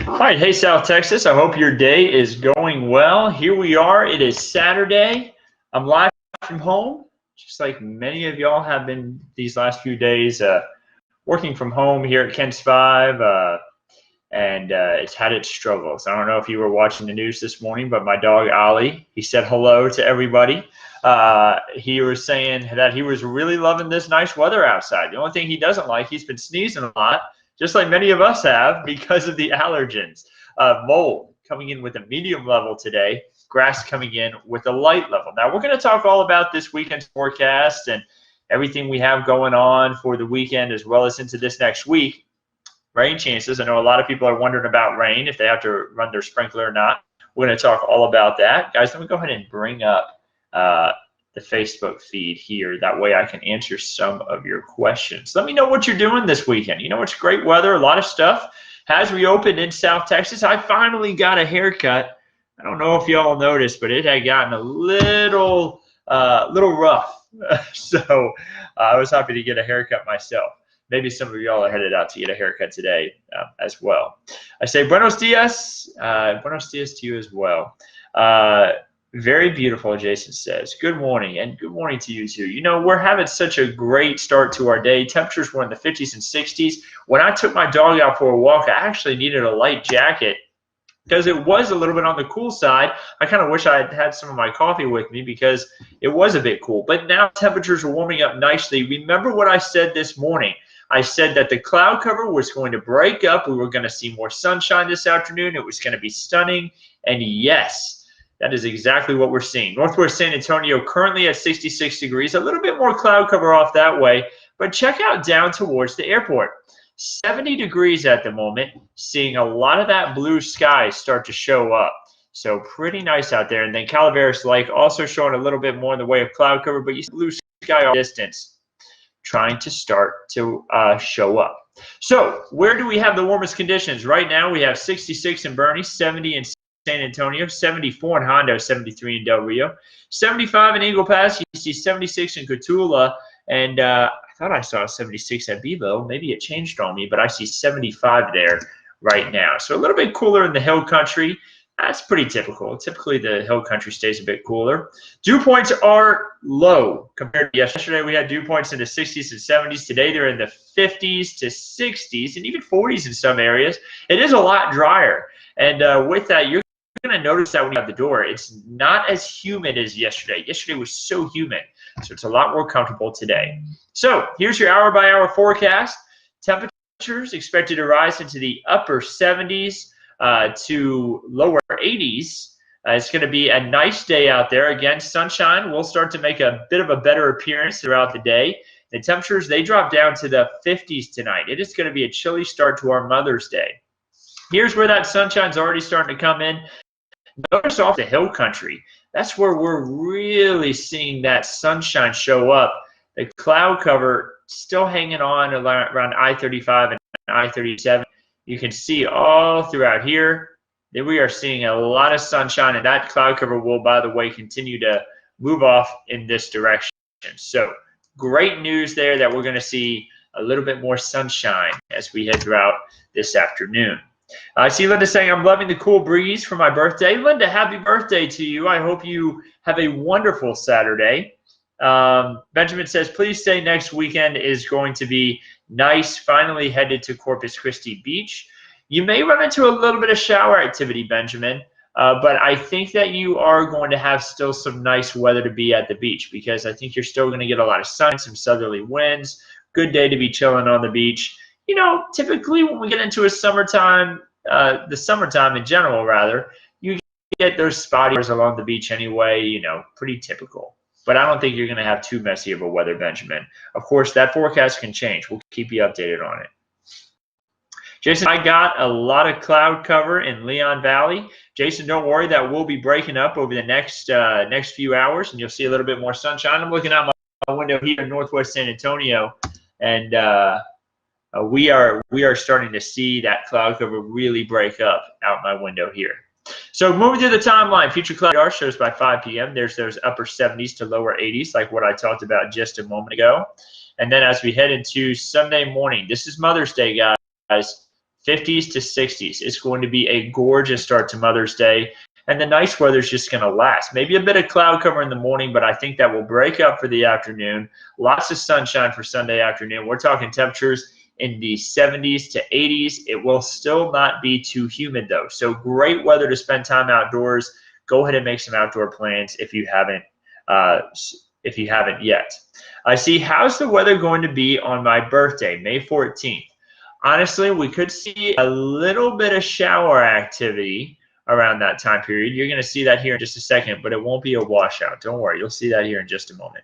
All right, hey South Texas, I hope your day is going well. Here we are, it is Saturday. I'm live from home, just like many of y'all have been these last few days, working from home here at Kent's 5, and it's had its struggles. I don't know if you were watching the news this morning, but my dog Ollie, he said hello to everybody. He was saying that he was really loving this nice weather outside. The only thing he doesn't like, he's been sneezing a lot, just like many of us have because of the allergens. Mold coming in with a medium level today, grass coming in with a light level. Now, we're going to talk all about this weekend's forecast and everything we have going on for the weekend as well as into this next week. Rain chances. I know a lot of people are wondering about rain, if they have to run their sprinkler or not. We're going to talk all about that. Guys, let me go ahead and bring up the Facebook feed here. That way I can answer some of your questions. Let me know what you're doing this weekend. You know, it's great weather. A lot of stuff has reopened in South Texas. I finally got a haircut. I don't know if y'all noticed, but it had gotten a little rough. So I was happy to get a haircut myself. Maybe some of y'all are headed out to get a haircut today as well. I say buenos dias. Buenos dias to you as well. Very beautiful, Jason says. Good morning, and good morning to you too. You know, we're having such a great start to our day. Temperatures were in the 50s and 60s. When I took my dog out for a walk, I actually needed a light jacket because it was a little bit on the cool side. I kind of wish I had had some of my coffee with me because it was a bit cool. But now temperatures are warming up nicely. Remember what I said this morning. I said that the cloud cover was going to break up. We were going to see more sunshine this afternoon. It was going to be stunning. And yes, that is exactly what we're seeing. Northwest San Antonio currently at 66 degrees. A little bit more cloud cover off that way. But check out down towards the airport. 70 degrees at the moment. Seeing a lot of that blue sky start to show up. So pretty nice out there. And then Calaveras Lake also showing a little bit more in the way of cloud cover. But you see blue sky off distance trying to start to show up. So where do we have the warmest conditions? Right now we have 66 in Bernie, 70 in San Antonio, 74 in Hondo, 73 in Del Rio, 75 in Eagle Pass. You see 76 in Cotulla, and I thought I saw 76 at Bevo. Maybe it changed on me, but I see 75 there right now. So a little bit cooler in the hill country. That's pretty typical. Typically, the hill country stays a bit cooler. Dew points are low compared to yesterday. We had dew points in the 60s and 70s. Today, they're in the 50s to 60s and even 40s in some areas. It is a lot drier. And with that, you're going to notice that when you have the door, it's not as humid as yesterday. Yesterday was so humid, so it's a lot more comfortable today. So here's your hour-by-hour forecast. Temperatures expected to rise into the upper 70s. To lower 80s. It's going to be a nice day out there. Again, sunshine will start to make a bit of a better appearance throughout the day. The temperatures, they drop down to the 50s tonight. It is going to be a chilly start to our Mother's Day. Here's where that sunshine's already starting to come in. Notice off the hill country. That's where we're really seeing that sunshine show up. The cloud cover still hanging on around I-35 and I-37. You can see all throughout here that we are seeing a lot of sunshine, and that cloud cover will, by the way, continue to move off in this direction. So great news there that we're going to see a little bit more sunshine as we head throughout this afternoon. I see Linda saying, I'm loving the cool breeze for my birthday. Linda, happy birthday to you. I hope you have a wonderful Saturday. Benjamin says, please say next weekend is going to be nice. Finally headed to Corpus Christi Beach. You may run into a little bit of shower activity, Benjamin, but I think that you are going to have still some nice weather to be at the beach because I think you're still going to get a lot of sun, some southerly winds. Good day to be chilling on the beach. You know, typically when we get into a summertime, the summertime in general, rather, you get those spotty hours along the beach anyway, you know, pretty typical. But I don't think you're going to have too messy of a weather, Benjamin. Of course, that forecast can change. We'll keep you updated on it. Jason, I got a lot of cloud cover in Leon Valley. Jason, don't worry. That will be breaking up over the next few hours, and you'll see a little bit more sunshine. I'm looking out my window here in Northwest San Antonio, and we are starting to see that cloud cover really break up out my window here. So moving through the timeline, future cloud radar shows by 5 p.m. There's those upper 70s to lower 80s, like what I talked about just a moment ago. And then as we head into Sunday morning, this is Mother's Day, guys. 50s to 60s. It's going to be a gorgeous start to Mother's Day. And the nice weather is just going to last. Maybe a bit of cloud cover in the morning, but I think that will break up for the afternoon. Lots of sunshine for Sunday afternoon. We're talking temperatures in the 70s to 80s. It will still not be too humid, though. So great weather to spend time outdoors. Go ahead and make some outdoor plans if you haven't yet. I see, how's the weather going to be on my birthday, May 14th? Honestly, we could see a little bit of shower activity around that time period. You're going to see that here in just a second, but it won't be a washout. Don't worry, you'll see that here in just a moment.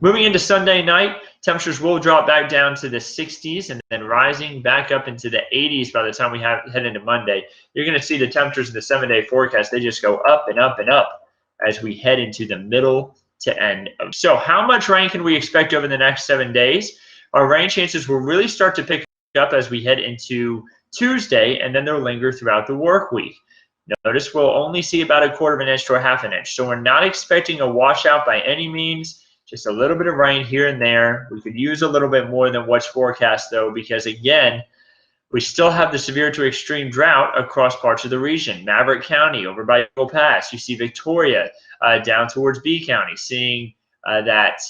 Moving into Sunday night, temperatures will drop back down to the 60s and then rising back up into the 80s by the time we head into Monday. You're going to see the temperatures in the 7-day forecast. They just go up and up and up as we head into the middle to end. So how much rain can we expect over the next 7 days? Our rain chances will really start to pick up as we head into Tuesday, and then they'll linger throughout the work week. Notice we'll only see about 1/4 inch to 1/2 inch. So we're not expecting a washout by any means, just a little bit of rain here and there. We could use a little bit more than what's forecast, though, because, again, we still have the severe to extreme drought across parts of the region. Maverick County over by Eagle Pass. You see Victoria down towards B County, seeing that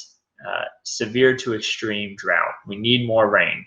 severe to extreme drought. We need more rain.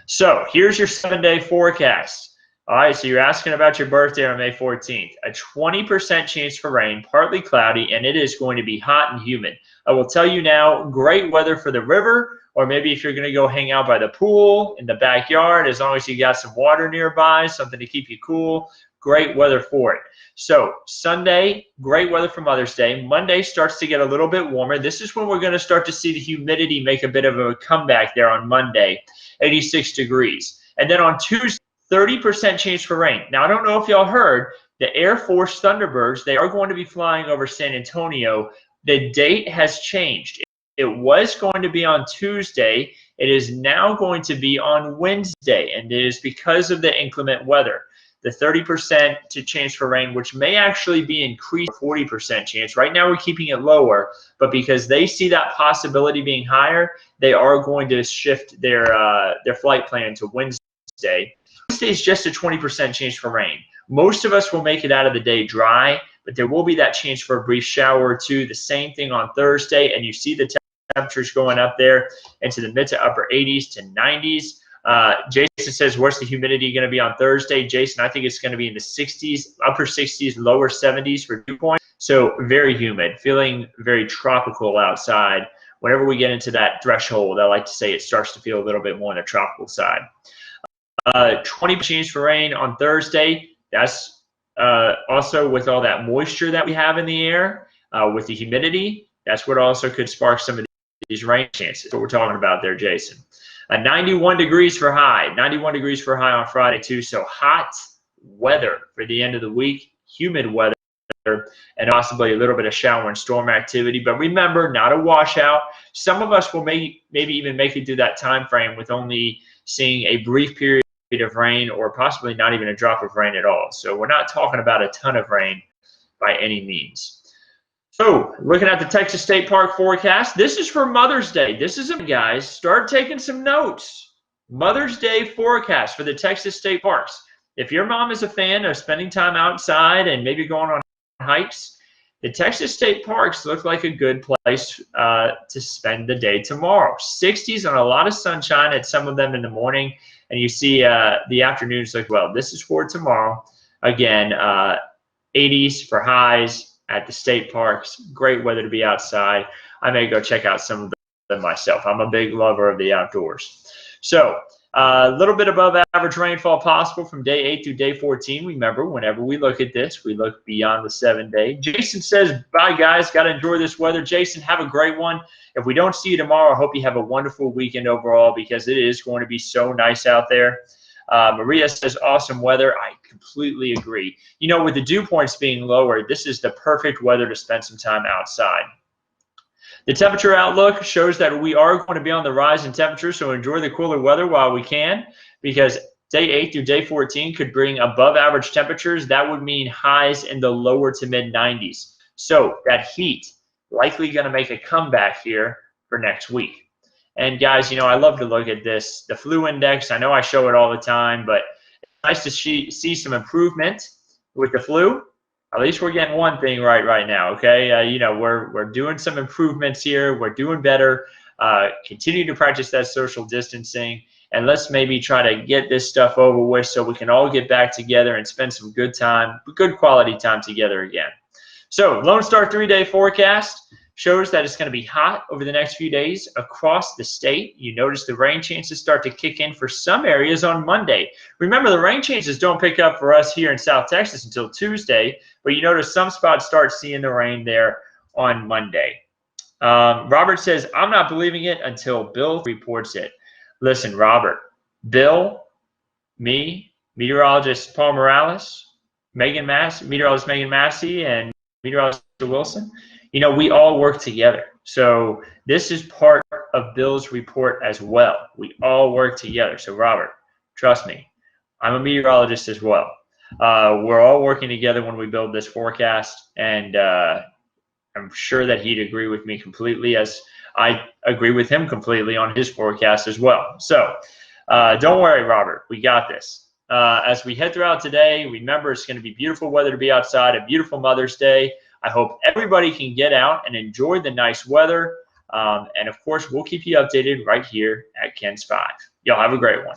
So here's your 7-day forecast. All right, so you're asking about your birthday on May 14th. A 20% chance for rain, partly cloudy, and it is going to be hot and humid. I will tell you now, great weather for the river, or maybe if you're going to go hang out by the pool, in the backyard, as long as you got some water nearby, something to keep you cool, great weather for it. So Sunday, great weather for Mother's Day. Monday starts to get a little bit warmer. This is when we're going to start to see the humidity make a bit of a comeback there on Monday, 86 degrees. And then on Tuesday, 30% chance for rain. Now, I don't know if y'all heard, the Air Force Thunderbirds, they are going to be flying over San Antonio. The date has changed. It was going to be on Tuesday. It is now going to be on Wednesday, and it is because of the inclement weather. The 30% to chance for rain, which may actually be increased to 40% chance. Right now we're keeping it lower, but because they see that possibility being higher, they are going to shift their flight plan to Wednesday. Wednesday is just a 20% chance for rain. Most of us will make it out of the day dry, but there will be that chance for a brief shower or two. The same thing on Thursday, and you see the temperatures going up there into the mid to upper 80s to 90s. Jason says, what's the humidity going to be on Thursday? Jason, I think it's going to be in the 60s, upper 60s, lower 70s for dew point. So very humid, feeling very tropical outside. Whenever we get into that threshold, I like to say it starts to feel a little bit more on the tropical side. 20% chance for rain on Thursday. That's also with all that moisture that we have in the air, with the humidity. That's what also could spark some of these rain chances. That's what we're talking about there, Jason. 91 degrees for high. 91 degrees for high on Friday, too. So hot weather for the end of the week, humid weather, and possibly a little bit of shower and storm activity. But remember, not a washout. Some of us will maybe even make it through that time frame with only seeing a brief period of rain or possibly not even a drop of rain at all. So we're not talking about a ton of rain by any means. So looking at the Texas State Park forecast, this is for Mother's Day. This is it, guys. Start taking some notes. Mother's Day forecast for the Texas State Parks. If your mom is a fan of spending time outside and maybe going on hikes, the Texas State Parks look like a good place to spend the day tomorrow. 60s and a lot of sunshine at some of them in the morning, and you see the afternoons look well. This is for tomorrow. Again, 80s for highs at the state parks. Great weather to be outside. I may go check out some of them myself. I'm a big lover of the outdoors. So a little bit above average rainfall possible from day 8 through day 14. Remember, whenever we look at this, we look beyond the 7-day. Jason says, bye, guys. Got to enjoy this weather. Jason, have a great one. If we don't see you tomorrow, I hope you have a wonderful weekend overall because it is going to be so nice out there. Maria says, awesome weather. I completely agree. You know, with the dew points being lower, this is the perfect weather to spend some time outside. The temperature outlook shows that we are going to be on the rise in temperature, so enjoy the cooler weather while we can, because day 8 through day 14 could bring above average temperatures. That would mean highs in the lower to mid 90s. So that heat likely going to make a comeback here for next week. And guys, you know, I love to look at this, the flu index. I know I show it all the time, but it's nice to see some improvement with the flu. At least we're getting one thing right now, okay? You know, we're doing some improvements here. We're doing better. Continue to practice that social distancing, and let's maybe try to get this stuff over with so we can all get back together and spend some good quality time together again. So Lone Star 3-day forecast shows that it's going to be hot over the next few days across the state. You notice the rain chances start to kick in for some areas on Monday. Remember, the rain chances don't pick up for us here in South Texas until Tuesday, but you notice some spots start seeing the rain there on Monday. Robert says, I'm not believing it until Bill reports it. Listen, Robert, Bill, me, meteorologist Paul Morales, meteorologist Megan Massey, and meteorologist Wilson, you know, we all work together. So this is part of Bill's report as well. We all work together. So Robert, trust me, I'm a meteorologist as well. We're all working together when we build this forecast, and I'm sure that he'd agree with me completely, as I agree with him completely on his forecast as well. So don't worry, Robert, we got this. As we head throughout today, remember it's going to be beautiful weather to be outside, a beautiful Mother's Day. I hope everybody can get out and enjoy the nice weather. And of course, we'll keep you updated right here at Ken's 5. Y'all have a great one.